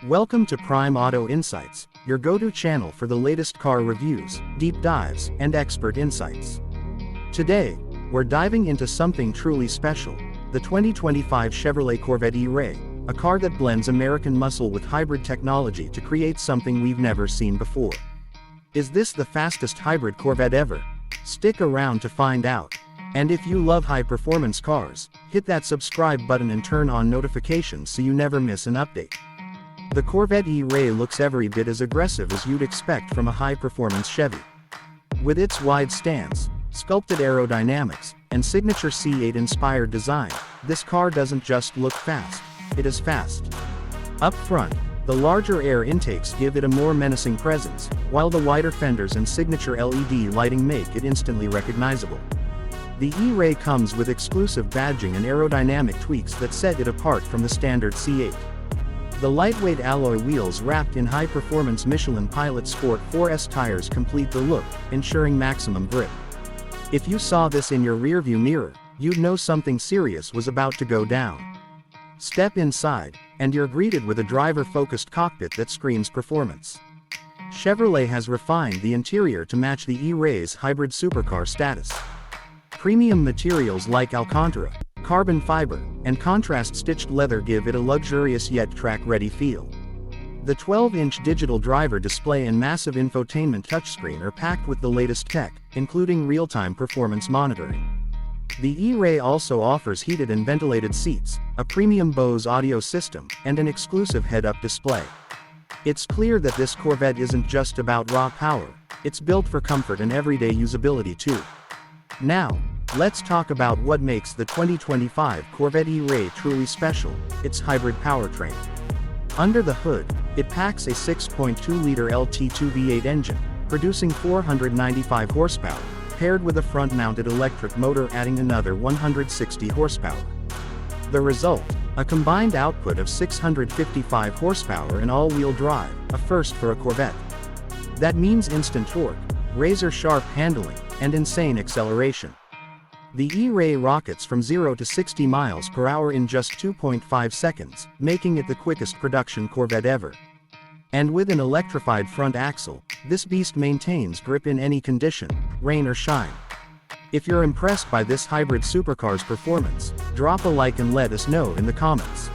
Welcome to Prime Auto Insights, your go-to channel for the latest car reviews, deep dives, and expert insights. Today, we're diving into something truly special, the 2025 Chevrolet Corvette E-Ray, a car that blends American muscle with hybrid technology to create something we've never seen before. Is this the fastest hybrid Corvette ever? Stick around to find out. And if you love high-performance cars, hit that subscribe button and turn on notifications so you never miss an update. The Corvette E-Ray looks every bit as aggressive as you'd expect from a high-performance Chevy. With its wide stance, sculpted aerodynamics, and signature C8-inspired design, this car doesn't just look fast, it is fast. Up front, the larger air intakes give it a more menacing presence, while the wider fenders and signature LED lighting make it instantly recognizable. The E-Ray comes with exclusive badging and aerodynamic tweaks that set it apart from the standard C8. The lightweight alloy wheels wrapped in high-performance Michelin Pilot Sport 4S tires complete the look, ensuring maximum grip. If you saw this in your rearview mirror, you'd know something serious was about to go down. Step inside, and you're greeted with a driver-focused cockpit that screams performance. Chevrolet has refined the interior to match the E-Ray's hybrid supercar status. Premium materials like Alcantara, carbon fiber, and contrast-stitched leather give it a luxurious yet track-ready feel. The 12-inch digital driver display and massive infotainment touchscreen are packed with the latest tech, including real-time performance monitoring. The E-Ray also offers heated and ventilated seats, a premium Bose audio system, and an exclusive head-up display. It's clear that this Corvette isn't just about raw power, it's built for comfort and everyday usability too. Now, let's talk about what makes the 2025 Corvette E-Ray truly special, its hybrid powertrain. Under the hood, it packs a 6.2-liter LT2 V8 engine, producing 495 horsepower, paired with a front-mounted electric motor adding another 160 horsepower. The result, a combined output of 655 horsepower in all-wheel drive, a first for a Corvette. That means instant torque, razor-sharp handling, and insane acceleration. The E-Ray rockets from 0 to 60 miles per hour in just 2.5 seconds, making it the quickest production Corvette ever. And with an electrified front axle, this beast maintains grip in any condition, rain or shine. If you're impressed by this hybrid supercar's performance, drop a like and let us know in the comments.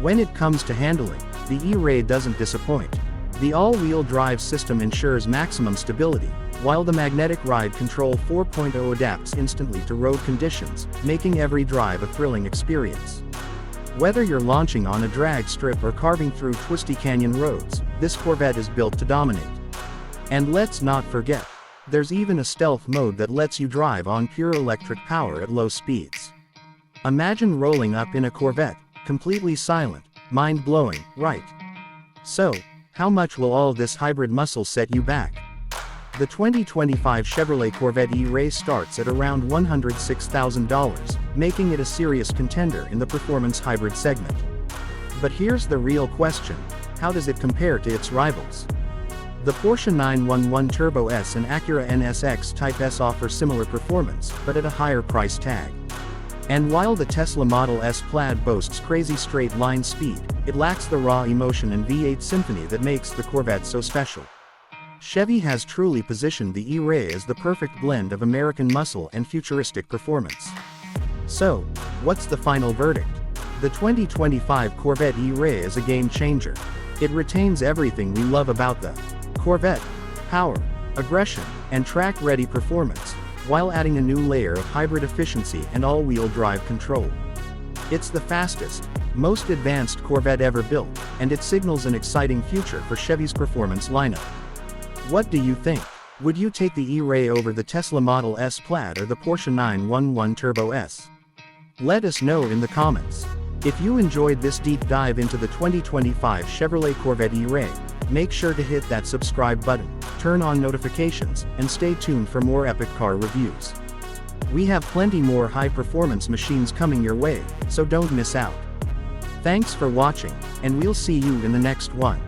When it comes to handling, the E-Ray doesn't disappoint. The all-wheel drive system ensures maximum stability, while the Magnetic Ride Control 4.0 adapts instantly to road conditions, making every drive a thrilling experience. Whether you're launching on a drag strip or carving through twisty canyon roads, this Corvette is built to dominate. And let's not forget, there's even a stealth mode that lets you drive on pure electric power at low speeds. Imagine rolling up in a Corvette, completely silent, mind-blowing, right? So, how much will all this hybrid muscle set you back? The 2025 Chevrolet Corvette E-Ray starts at around $106,000, making it a serious contender in the performance hybrid segment. But here's the real question, how does it compare to its rivals? The Porsche 911 Turbo S and Acura NSX Type S offer similar performance, but at a higher price tag. And while the Tesla Model S Plaid boasts crazy straight-line speed, it lacks the raw emotion and V8 symphony that makes the Corvette so special. Chevy has truly positioned the E-Ray as the perfect blend of American muscle and futuristic performance. So, what's the final verdict? The 2025 Corvette E-Ray is a game-changer. It retains everything we love about the Corvette: power, aggression, and track-ready performance, while adding a new layer of hybrid efficiency and all-wheel drive control. It's the fastest, most advanced Corvette ever built, and it signals an exciting future for Chevy's performance lineup. What do you think? Would you take the E-Ray over the Tesla Model S Plaid or the Porsche 911 Turbo S? Let us know in the comments. If you enjoyed this deep dive into the 2025 Chevrolet Corvette E-Ray, make sure to hit that subscribe button, turn on notifications, and stay tuned for more epic car reviews. We have plenty more high-performance machines coming your way, so don't miss out. Thanks for watching, and we'll see you in the next one.